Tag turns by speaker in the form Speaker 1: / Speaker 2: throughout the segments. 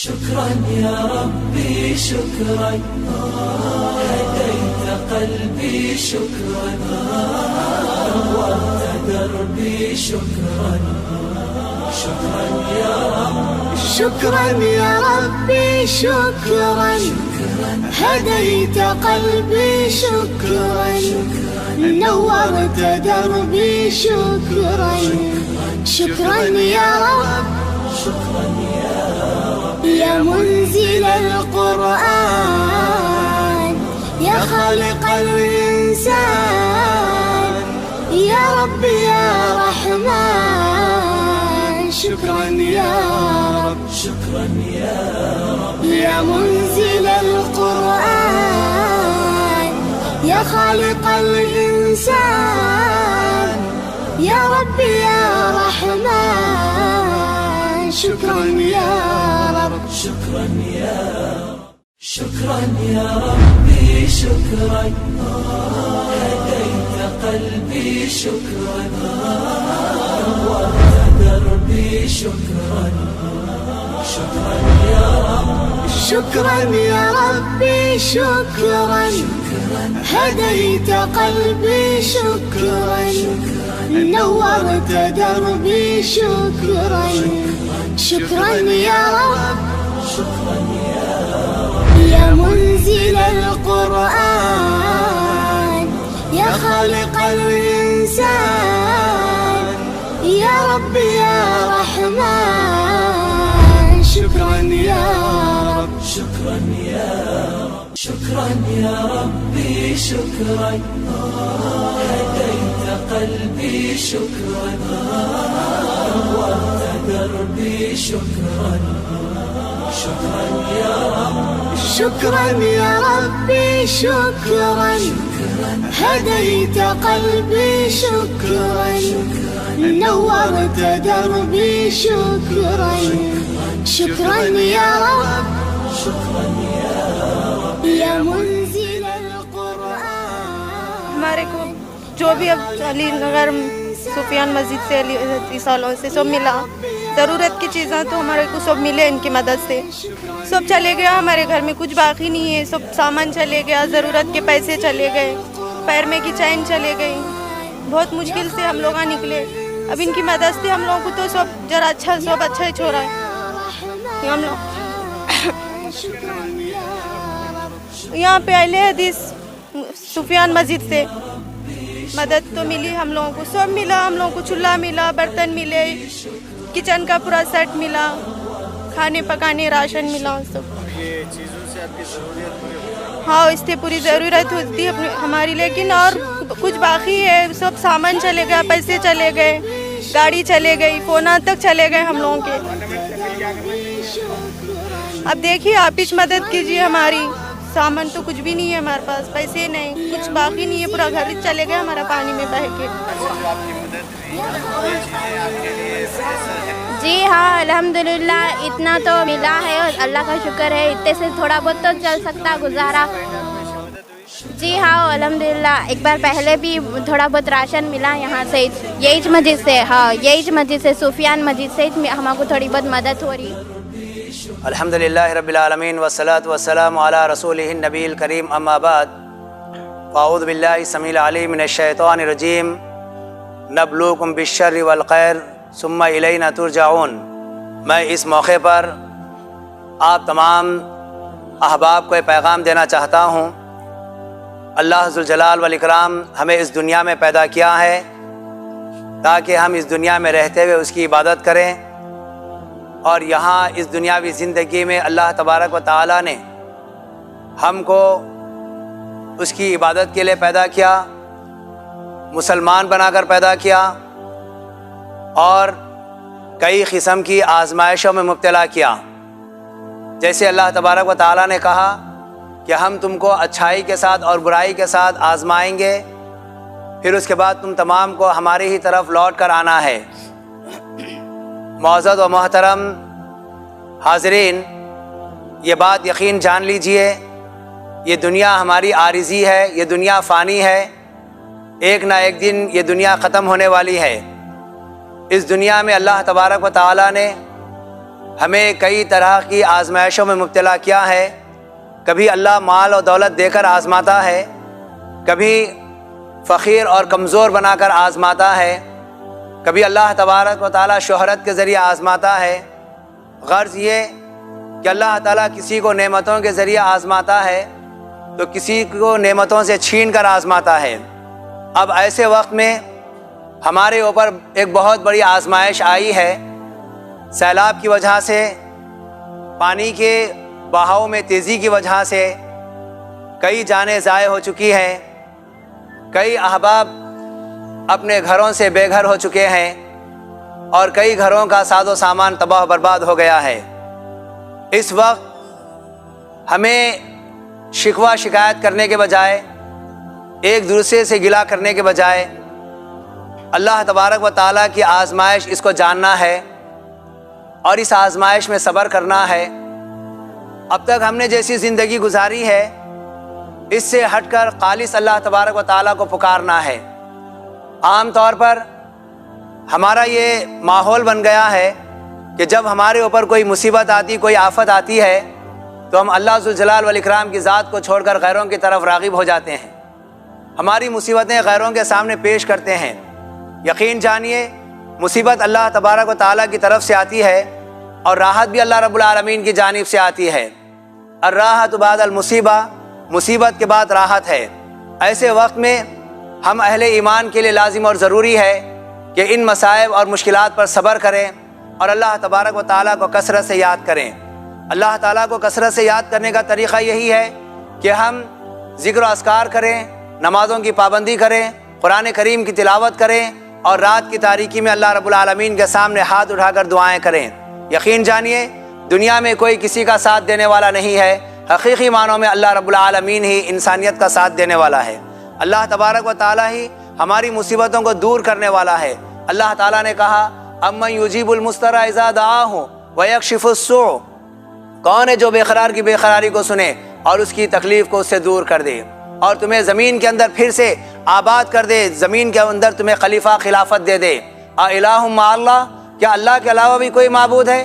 Speaker 1: شكرا يا ربي شكرا هديت قلبي شكرا نورت دربي شكرا شكرا يا رب
Speaker 2: شكرا يا ربي شكرا هديت قلبي شكرا نورت دربي شكرا شكرا يا رب يا منزل القرآن يا خالق الإنسان يا رب يا رحمن شكرا يا رب يا منزل القرآن يا خالق الإنسان يا رب يا رحمن شكرا يا رب
Speaker 1: شكرا يا ربي شكرا هديت قلبي شكرا نورت دربي شكرا شكرا يا رب
Speaker 2: شكرا يا ربي شكرا هديت قلبي شكرا نورت دربي شكرا شكرا يا رب يا منزل القرآن يا خالق الإنسان يا رب يا رحمن شكرا يا رب
Speaker 1: شكرا يا ربي شكرا هديت قلبي شكرا نورت دربي شكرا شكرا يا رب
Speaker 2: شكرا يا ربي شكرا هديت قلبي شكرا نورت دربي شكرا شكرا يا رب يا منزل القرآن
Speaker 3: ہمارے کو جو بھی اب علی نگر سفیان مسجد سے علی سالوں سے سب ملا، ضرورت کی چیزیں تو ہمارے کو سب ملے ان کی مدد سے، سب چلے گیا، ہمارے گھر میں کچھ باقی نہیں ہے، سب سامان چلے گیا، ضرورت کے پیسے چلے گئے، پیر میں کی چین چلے گئی، بہت مشکل سے ہم لوگ نکلے، اب ان کی مدد سے ہم لوگوں کو تو سب ذرا سب اچھا ہی چھوڑا ہے، ہم لوگ یہاں پہ اہل حدیث سفیان مسجد سے مدد تو ملی، ہم لوگوں کو سب ملا، ہم لوگوں کو چولہا ملا، برتن ملے، کچن کا پورا سیٹ ملا، کھانے پکانے راشن ملا سب۔
Speaker 4: یہ چیزوں سے آپ کی ضروریت پوری ہوئی؟
Speaker 3: ہاں اس سے پوری ضرورت ہوتی ہے ہماری، لیکن اور کچھ باقی ہے، سب سامان چلے گیا، پیسے چلے گئے، گاڑی چلے گئی، فون تک چلے گئے ہم لوگوں کے۔ اب دیکھیے آپ ہی مدد کیجیے ہماری، سامان تو کچھ بھی نہیں ہے ہمارے پاس، پیسے نہیں، کچھ باقی نہیں ہے، پورا گھر چلے گیا ہمارا پانی میں بہہ کے۔
Speaker 5: جی ہاں الحمدللہ اتنا تو ملا ہے اور اللہ کا شکر ہے، اتنے سے تھوڑا بہت تو چل سکتا گزارا۔ جی ہاں الحمدللہ، ایک بار پہلے بھی تھوڑا بہت راشن ملا یہاں سے، یہی مسجد سے، ہاں یہی مسجد سے، سفیان مسجد سے ہم کو تھوڑی بہت مدد ہو رہی۔
Speaker 6: الحمدللہ رب العالمین والصلاة والسلام علی رسولہ النبی الکریم، اما بعد، فاعوذ باللہ السمیع العلیم من الشیطان الرجیم، نبلوکم بالشر والخیر ثم الینا ترجعون۔ میں اس موقع پر آپ تمام احباب کو پیغام دینا چاہتا ہوں، اللہ ذوالجلال والاکرام ہمیں اس دنیا میں پیدا کیا ہے تاکہ ہم اس دنیا میں رہتے ہوئے اس کی عبادت کریں، اور یہاں اس دنیاوی زندگی میں اللہ تبارک و تعالیٰ نے ہم کو اس کی عبادت کے لیے پیدا کیا، مسلمان بنا کر پیدا کیا، اور کئی قسم کی آزمائشوں میں مبتلا کیا۔ جیسے اللہ تبارک و تعالیٰ نے کہا کہ ہم تم کو اچھائی کے ساتھ اور برائی کے ساتھ آزمائیں گے، پھر اس کے بعد تم تمام کو ہماری ہی طرف لوٹ کر آنا ہے۔ معزز و محترم حاضرین، یہ بات یقین جان لیجئے، یہ دنیا ہماری عارضی ہے، یہ دنیا فانی ہے، ایک نہ ایک دن یہ دنیا ختم ہونے والی ہے۔ اس دنیا میں اللہ تبارک و تعالیٰ نے ہمیں کئی طرح کی آزمائشوں میں مبتلا کیا ہے. کبھی اللہ مال و دولت دے کر آزماتا ہے، کبھی فقیر اور کمزور بنا کر آزماتا ہے، کبھی اللہ تبارک و تعالیٰ شہرت کے ذریعے آزماتا ہے. غرض یہ کہ اللہ تعالیٰ کسی کو نعمتوں کے ذریعے آزماتا ہے تو کسی کو نعمتوں سے چھین کر آزماتا ہے. اب ایسے وقت میں ہمارے اوپر ایک بہت بڑی آزمائش آئی ہے. سیلاب کی وجہ سے، پانی کے بہاؤ میں تیزی کی وجہ سے کئی جانیں ضائع ہو چکی ہیں، کئی احباب اپنے گھروں سے بے گھر ہو چکے ہیں اور کئی گھروں کا ساز و سامان تباہ و برباد ہو گیا ہے. اس وقت ہمیں شکوہ شکایت کرنے کے بجائے، ایک دوسرے سے گلہ کرنے کے بجائے اللہ تبارک و تعالیٰ کی آزمائش اس کو جاننا ہے اور اس آزمائش میں صبر کرنا ہے. اب تک ہم نے جیسی زندگی گزاری ہے اس سے ہٹ کر خالص اللہ تبارک و تعالیٰ کو پکارنا ہے. عام طور پر ہمارا یہ ماحول بن گیا ہے کہ جب ہمارے اوپر کوئی مصیبت آتی، کوئی آفت آتی ہے تو ہم اللہ ذوالجلال والاکرام کی ذات کو چھوڑ کر غیروں کی طرف راغب ہو جاتے ہیں، ہماری مصیبتیں غیروں کے سامنے پیش کرتے ہیں. یقین جانیے مصیبت اللہ تبارک و تعالیٰ کی طرف سے آتی ہے اور راحت بھی اللہ رب العالمین کی جانب سے آتی ہے. الراحت بعد المصیبہ، مصیبت کے بعد راحت ہے. ایسے وقت میں ہم اہل ایمان کے لیے لازم اور ضروری ہے کہ ان مصائب اور مشکلات پر صبر کریں اور اللہ تبارک و تعالیٰ کو کثرت سے یاد کریں. اللہ تعالیٰ کو کثرت سے یاد کرنے کا طریقہ یہی ہے کہ ہم ذکر و اذکار کریں، نمازوں کی پابندی کریں، قرآن کریم کی تلاوت کریں اور رات کی تاریکی میں اللہ رب العالمین کے سامنے ہاتھ اٹھا کر دعائیں کریں. یقین جانیے دنیا میں کوئی کسی کا ساتھ دینے والا نہیں ہے، حقیقی معنوں میں اللہ رب العالمین ہی انسانیت کا ساتھ دینے والا ہے. اللہ تبارک و تعالیٰ ہی ہماری مصیبتوں کو دور کرنے والا ہے. اللہ تعالیٰ نے کہا امن یجیب المضطر اذا دعاہ ویکشف السوء، کون ہے جو بے قرار کی بے قراری کو سنے اور اس کی تکلیف کو اس سے دور کر دے اور تمہیں زمین کے اندر پھر سے آباد کر دے، زمین کے اندر تمہیں خلیفہ خلافت دے دے. الہ مع اللہ، کیا اللہ کے علاوہ بھی کوئی معبود ہے؟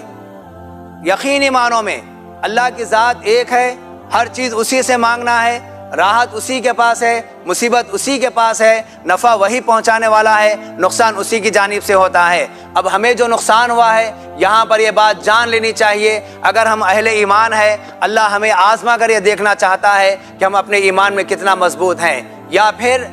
Speaker 6: یقینی معنوں میں اللہ کی ذات ایک ہے، ہر چیز اسی سے مانگنا ہے، راحت اسی کے پاس ہے، مصیبت اسی کے پاس ہے، نفع وہی پہنچانے والا ہے، نقصان اسی کی جانب سے ہوتا ہے. اب ہمیں جو نقصان ہوا ہے یہاں پر یہ بات جان لینی چاہیے، اگر ہم اہل ایمان ہیں اللہ ہمیں آزما کر یہ دیکھنا چاہتا ہے کہ ہم اپنے ایمان میں کتنا مضبوط ہیں، یا پھر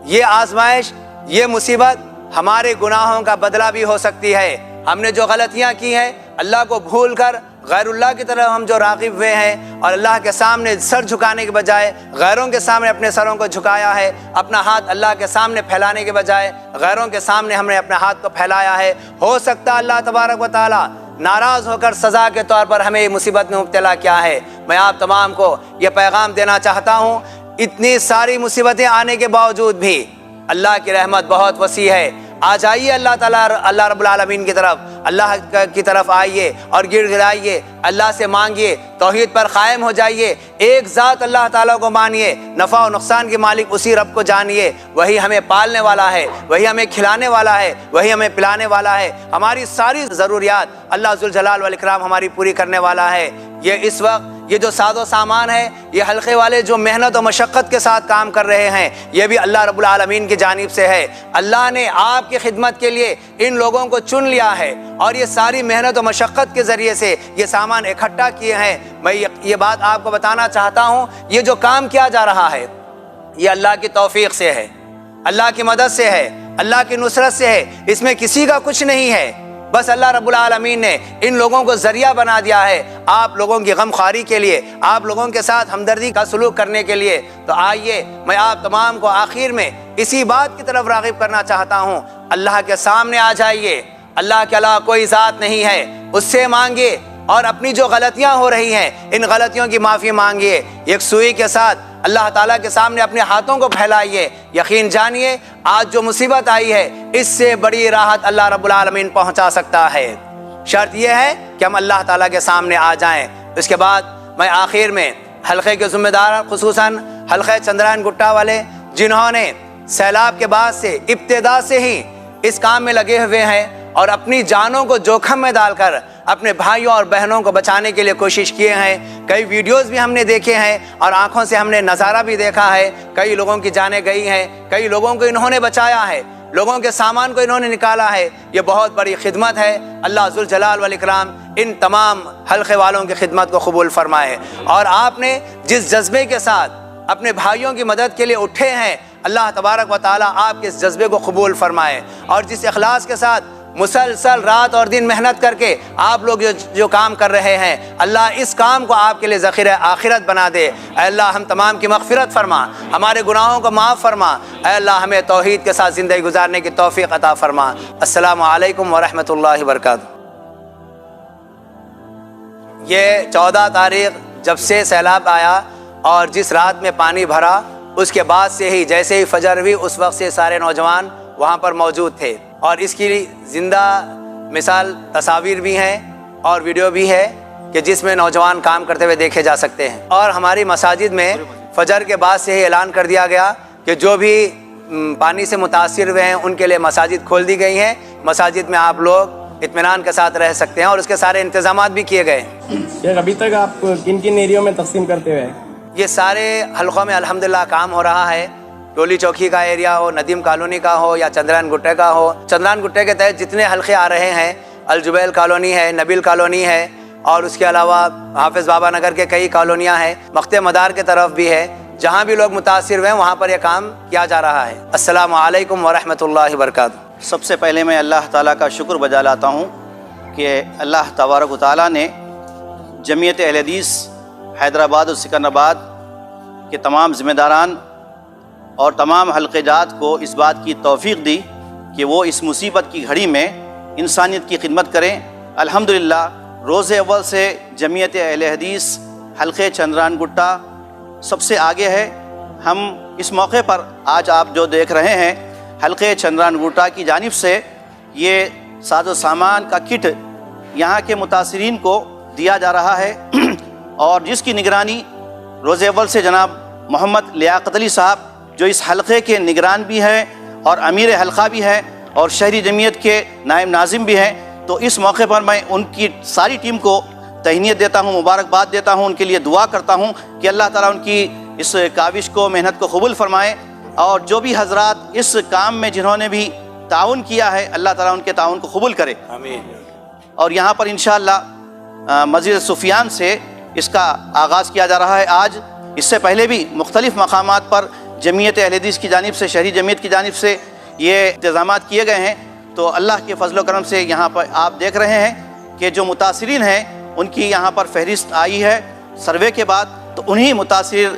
Speaker 6: یہ آزمائش، یہ مصیبت ہمارے گناہوں کا بدلہ بھی ہو سکتی ہے. ہم نے جو غلطیاں کی ہیں، اللہ کو بھول کر غیر اللہ کی طرف ہم جو راغب ہوئے ہیں اور اللہ کے سامنے سر جھکانے کے بجائے غیروں کے سامنے اپنے سروں کو جھکایا ہے، اپنا ہاتھ اللہ کے سامنے پھیلانے کے بجائے غیروں کے سامنے ہم نے اپنے ہاتھ کو پھیلایا ہے. ہو سکتا اللہ تبارک و تعالیٰ ناراض ہو کر سزا کے طور پر ہمیں مصیبت میں مبتلا کیا ہے. میں آپ تمام کو یہ پیغام دینا چاہتا ہوں، اتنی ساری مصیبتیں آنے کے باوجود بھی اللہ کی رحمت بہت وسیع ہے. آ جائیے اللہ تعالیٰ، اللہ رب العالمین کی طرف، اللہ کی طرف آئیے اور گر گرائیے، اللہ سے مانگیے، توحید پر قائم ہو جائیے، ایک ذات اللہ تعالیٰ کو مانیے، نفع و نقصان کے مالک اسی رب کو جانیے. وہی ہمیں پالنے والا ہے، وہی ہمیں کھلانے والا ہے، وہی ہمیں پلانے والا ہے. ہماری ساری ضروریات اللہ ذوالجلال والاکرام ہماری پوری کرنے والا ہے. یہ اس وقت یہ جو ساز و سامان ہے، یہ حلقے والے جو محنت و مشقت کے ساتھ کام کر رہے ہیں، یہ بھی اللہ رب العالمین کی جانب سے ہے. اللہ نے آپ کی خدمت کے لیے ان لوگوں کو چن لیا ہے اور یہ ساری محنت و مشقت کے ذریعے سے یہ سامان اکٹھا کیے ہیں. میں یہ بات آپ کو بتانا چاہتا ہوں، یہ جو کام کیا جا رہا ہے یہ اللہ کی توفیق سے ہے، اللہ کی مدد سے ہے، اللہ کی نصرت سے ہے. اس میں کسی کا کچھ نہیں ہے، بس اللہ رب العالمین نے ان لوگوں کو ذریعہ بنا دیا ہے آپ لوگوں کی غم خواری کے لیے، آپ لوگوں کے ساتھ ہمدردی کا سلوک کرنے کے لیے. تو آئیے میں آپ تمام کو آخر میں اسی بات کی طرف راغب کرنا چاہتا ہوں، اللہ کے سامنے آ جائیے. اللہ کے علاوہ کوئی ذات نہیں ہے، اس سے مانگیے اور اپنی جو غلطیاں ہو رہی ہیں ان غلطیوں کی معافی مانگیے. ایک سوئی کے ساتھ اللہ تعالیٰ کے سامنے اپنے ہاتھوں کو پھیلائیے. یقین جانیے آج جو مصیبت آئی ہے اس سے بڑی راحت اللہ رب العالمین پہنچا سکتا ہے. شرط یہ ہے کہ ہم اللہ تعالیٰ کے سامنے آ جائیں. اس کے بعد میں آخر میں حلقے کے ذمہ دار، خصوصاً حلقہ چندرائن گٹا والے جنہوں نے سیلاب کے بعد سے ابتدا سے ہی اس کام میں لگے ہوئے ہیں اور اپنی جانوں کو جوکھم میں ڈال کر اپنے بھائیوں اور بہنوں کو بچانے کے لیے کوشش کیے ہیں. کئی ویڈیوز بھی ہم نے دیکھے ہیں اور آنکھوں سے ہم نے نظارہ بھی دیکھا ہے. کئی لوگوں کی جانیں گئی ہیں, کئی لوگوں کو انہوں نے بچایا ہے, لوگوں کے سامان کو انہوں نے نکالا ہے. یہ بہت بڑی خدمت ہے. اللہ ذوالجلال والاکرام ان تمام حلقے والوں کی خدمت کو قبول فرمائے. اور آپ نے جس جذبے کے ساتھ اپنے بھائیوں کی مدد کے لیے اٹھے ہیں, اللہ تبارک و تعالیٰ آپ کے اس جذبے کو قبول فرمائے. اور جس اخلاص کے ساتھ مسلسل رات اور دن محنت کر کے آپ لوگ جو کام کر رہے ہیں, اللہ اس کام کو آپ کے لیے ذخیرہ آخرت بنا دے. اے اللہ ہم تمام کی مغفرت فرما, ہمارے گناہوں کو معاف فرما. اے اللہ ہمیں توحید کے ساتھ زندگی گزارنے کی توفیق عطا فرما. السلام علیکم ورحمۃ اللہ وبرکاتہ. یہ 14 تاریخ جب سے سیلاب آیا اور جس رات میں پانی بھرا, اس کے بعد سے ہی جیسے ہی فجر ہوئی اس وقت سے سارے نوجوان وہاں پر موجود تھے. اور اس کی زندہ مثال تصاویر بھی ہیں اور ویڈیو بھی ہے کہ جس میں نوجوان کام کرتے ہوئے دیکھے جا سکتے ہیں. اور ہماری مساجد میں فجر کے بعد سے ہی اعلان کر دیا گیا کہ جو بھی پانی سے متاثر ہوئے ہیں ان کے لیے مساجد کھول دی گئی ہیں. مساجد میں آپ لوگ اطمینان کے ساتھ رہ سکتے ہیں اور اس کے سارے انتظامات بھی کیے گئے ہیں.
Speaker 7: ابھی تک آپ کن کن ایریوں میں تقسیم کرتے ہوئے؟
Speaker 6: یہ سارے حلقوں میں الحمدللہ کام ہو رہا ہے. ٹولی چوکی کا ایریا ہو, ندیم کالونی کا ہو یا چندران گٹے کا ہو. چندران گٹے کے تحت جتنے حلقے آ رہے ہیں, الجبیل کالونی ہے, نبیل کالونی ہے, اور اس کے علاوہ حافظ بابا نگر کے کئی کالونیاں ہیں, مقتے مدار کے طرف بھی ہے. جہاں بھی لوگ متاثر ہوئے ہیں وہاں پر یہ کام کیا جا رہا ہے. السلام علیکم ورحمۃ اللہ وبرکاتہ.
Speaker 8: سب سے پہلے میں اللہ تعالیٰ کا شکر بجا لاتا ہوں کہ اللہ تبارک و تعالیٰ نے جمعیت اہل حدیث حیدرآباد اور سکندرآباد کے تمام ذمہ داران اور تمام حلقے جات کو اس بات کی توفیق دی کہ وہ اس مصیبت کی گھڑی میں انسانیت کی خدمت کریں. الحمدللہ روز اول سے جمعیت اہل حدیث حلقے چندران گٹا سب سے آگے ہے. ہم اس موقع پر آج آپ جو دیکھ رہے ہیں حلقے چندران گٹا کی جانب سے یہ ساز و سامان کا کٹ یہاں کے متاثرین کو دیا جا رہا ہے, اور جس کی نگرانی روز اول سے جناب محمد لیاقت علی صاحب جو اس حلقے کے نگران بھی ہیں اور امیر حلقہ بھی ہیں اور شہری جمعیت کے نائب ناظم بھی ہیں. تو اس موقع پر میں ان کی ساری ٹیم کو تہنیت دیتا ہوں, مبارکباد دیتا ہوں, ان کے لیے دعا کرتا ہوں کہ اللہ تعالیٰ ان کی اس کاوش کو, محنت کو قبول فرمائے. اور جو بھی حضرات اس کام میں جنہوں نے بھی تعاون کیا ہے اللہ تعالیٰ ان کے تعاون کو قبول کرے.
Speaker 6: آمین.
Speaker 8: اور یہاں پر انشاءاللہ مسجد سفیان سے اس کا آغاز کیا جا رہا ہے آج. اس سے پہلے بھی مختلف مقامات پر جمعیت اہل حدیث کی جانب سے, شہری جمعیت کی جانب سے یہ انتظامات کیے گئے ہیں. تو اللہ کے فضل و کرم سے یہاں پر آپ دیکھ رہے ہیں کہ جو متاثرین ہیں ان کی یہاں پر فہرست آئی ہے سروے کے بعد. تو انہی متاثر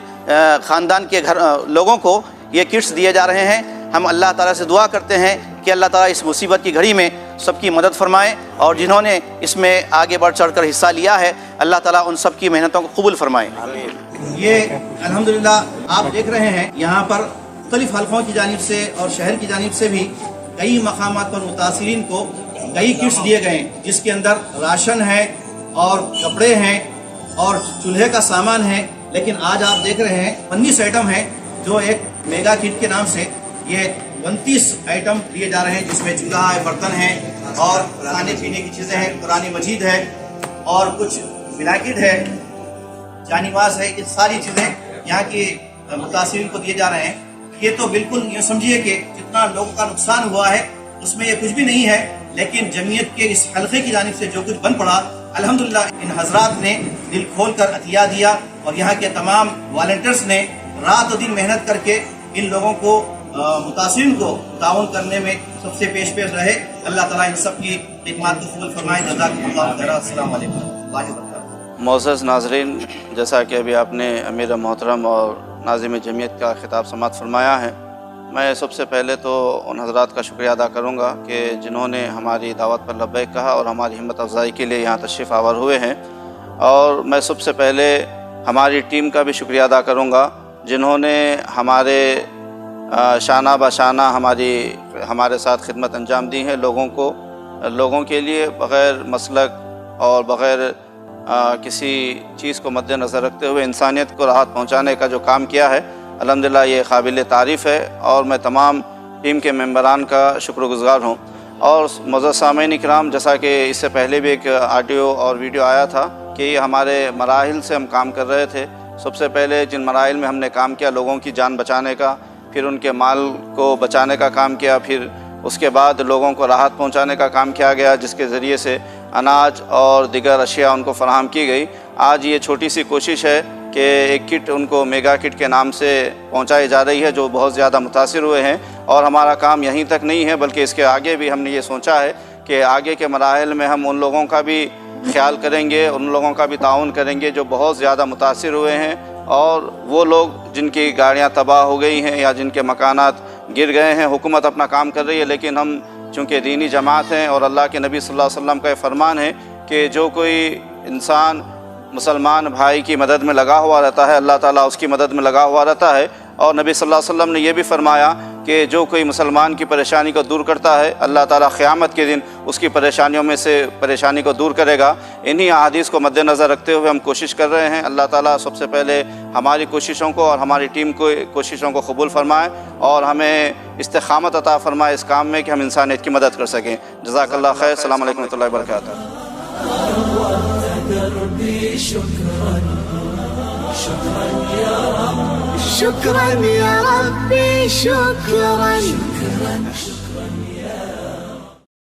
Speaker 8: خاندان کے لوگوں کو یہ کٹس دیے جا رہے ہیں. ہم اللہ تعالیٰ سے دعا کرتے ہیں کہ اللہ تعالیٰ اس مصیبت کی گھڑی میں سب کی مدد فرمائے, اور جنہوں نے اس میں آگے بڑھ چڑھ کر حصہ لیا ہے اللہ تعالیٰ ان سب کی محنتوں کو قبول فرمائے. یہ الحمدللہ آپ دیکھ رہے ہیں یہاں پر مختلف حلقوں کی جانب سے اور شہر کی جانب سے بھی کئی مقامات پر متاثرین کو کئی کٹس دیے گئے ہیں, جس کے اندر راشن ہے اور کپڑے ہیں اور چولہے کا سامان ہے. لیکن آج آپ دیکھ رہے ہیں 19 آئٹم ہیں جو ایک میگا کٹ کے نام سے یہ 29 آئٹم دیے جا رہے ہیں, جس میں چولہا ہے, برتن ہیں اور کھانے پینے کی چیزیں ہیں, قرآن مجید ہے اور کچھ بلیکٹ ہے, جانواز ہے. یہ ساری چیزیں یہاں کی متاثرین کو دیے جا رہے ہیں. یہ تو بالکل یہ سمجھیے کہ جتنا لوگوں کا نقصان ہوا ہے اس میں یہ کچھ بھی نہیں ہے, لیکن جمعیت کے اس حلقے کی جانب سے جو کچھ بن پڑا الحمدللہ ان حضرات نے دل کھول کر عطیہ دیا, اور یہاں کے تمام والنٹیئرز نے رات و دن محنت کر کے ان لوگوں کو متاثرین کو تعاون کرنے میں سب سے پیش رہے. اللہ تعالیٰ ان سب کی خدمات کو قبول فرمائے. جزاکم اللہ خیر. السلام علیکم ورحمۃ اللہ وبرکاتہ.
Speaker 9: معزز ناظرین, جیسا کہ ابھی آپ نے امیر محترم اور ناظم جمعیت کا خطاب سماعت فرمایا ہے, میں سب سے پہلے تو ان حضرات کا شکریہ ادا کروں گا کہ جنہوں نے ہماری دعوت پر لبیک کہا اور ہماری ہمت افزائی کے لیے یہاں تشریف آور ہوئے ہیں. اور میں سب سے پہلے ہماری ٹیم کا بھی شکریہ ادا کروں گا جنہوں نے ہمارے شانہ بشانہ ہمارے ساتھ خدمت انجام دی ہے, لوگوں کے لیے بغیر مسلک اور بغیر کسی چیز کو مد نظر رکھتے ہوئے انسانیت کو راحت پہنچانے کا جو کام کیا ہے الحمدللہ یہ قابل تعریف ہے, اور میں تمام ٹیم کے ممبران کا شکر گزار ہوں. اور معزز سامعین اکرام، جیسا کہ اس سے پہلے بھی ایک آڈیو اور ویڈیو آیا تھا کہ یہ ہمارے مراحل سے ہم کام کر رہے تھے. سب سے پہلے جن مراحل میں ہم نے کام کیا، لوگوں کی جان بچانے کا، پھر ان کے مال کو بچانے کا کام کیا، پھر اس کے بعد لوگوں کو راحت پہنچانے کا کام کیا گیا، جس کے ذریعے سے اناج اور دیگر اشیاء ان کو فراہم کی گئی. آج یہ چھوٹی سی کوشش ہے کہ ایک کٹ ان کو میگا کٹ کے نام سے پہنچائی جا رہی ہے، جو بہت زیادہ متاثر ہوئے ہیں. اور ہمارا کام یہیں تک نہیں ہے، بلکہ اس کے آگے بھی ہم نے یہ سوچا ہے کہ آگے کے مراحل میں ہم ان لوگوں کا بھی خیال کریں گے، ان لوگوں کا بھی تعاون کریں گے جو بہت زیادہ متاثر ہوئے ہیں، اور وہ لوگ جن کی گاڑیاں تباہ ہو گئی ہیں یا جن کے مکانات گر گئے ہیں. حکومت اپنا کام کر رہی ہے، لیکن ہم چونکہ دینی جماعت ہیں اور اللہ کے نبی صلی اللہ علیہ وسلم کا یہ فرمان ہے کہ جو کوئی انسان مسلمان بھائی کی مدد میں لگا ہوا رہتا ہے، اللہ تعالیٰ اس کی مدد میں لگا ہوا رہتا ہے. اور نبی صلی اللہ علیہ وسلم نے یہ بھی فرمایا کہ جو کوئی مسلمان کی پریشانی کو دور کرتا ہے، اللہ تعالیٰ قیامت کے دن اس کی پریشانیوں میں سے پریشانی کو دور کرے گا. انہی احادیث کو مد نظر رکھتے ہوئے ہم کوشش کر رہے ہیں. اللہ تعالیٰ سب سے پہلے ہماری کوششوں کو اور ہماری ٹیم کو کوششوں کو قبول فرمائے اور ہمیں استقامت عطا فرمائے اس کام میں کہ ہم انسانیت کی مدد کر سکیں. جزاک اللہ خیر. السلام علیکم ورحمۃ اللہ وبرکاتہ.
Speaker 1: دربي شكرا شكرا يا رب
Speaker 2: شكرا يا ربي شكرا